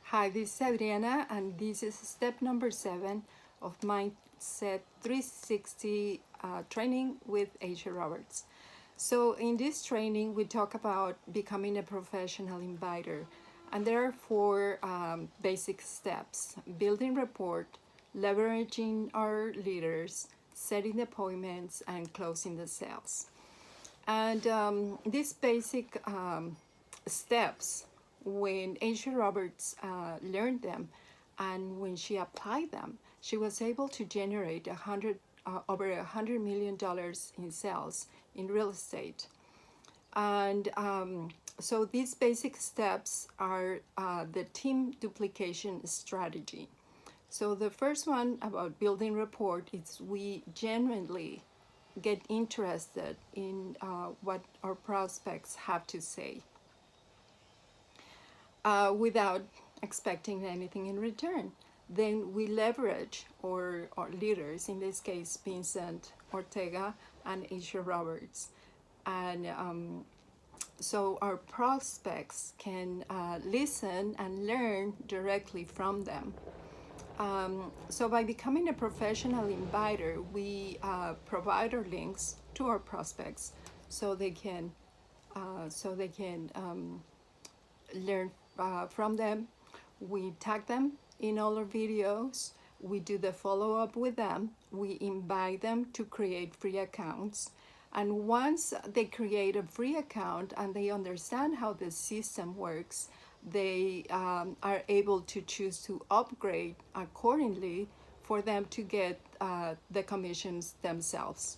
Hi, this is Adriana, and this is step number 7 of Mindset 360 training with Asia Roberts. So in this training, we talk about becoming a professional inviter, and there are 4 basic steps: building rapport, leveraging our leaders, setting appointments, and closing the sales. And these basic steps, when Asia Roberts learned them and when she applied them, she was able to generate over $100 million in sales in real estate. And so these basic steps are the team duplication strategy. So the first one about building rapport is we genuinely get interested in what our prospects have to say without expecting anything in return. Then we leverage our leaders, in this case Vincent, Ortega, and Asia Roberts. And so our prospects can listen and learn directly from them. So by becoming a professional inviter, we provide our links to our prospects so they can learn from them. We tag them in all our videos. We do the follow-up with them. We invite them to create free accounts. And once they create a free account and they understand how the system works, they are able to choose to upgrade accordingly for them to get the commissions themselves.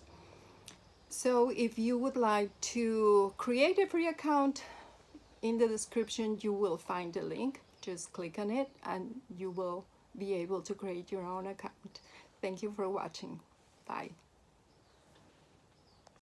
So if you would like to create a free account, in the description you will find a link. Just click on it and you will be able to create your own account. Thank you for watching. Bye.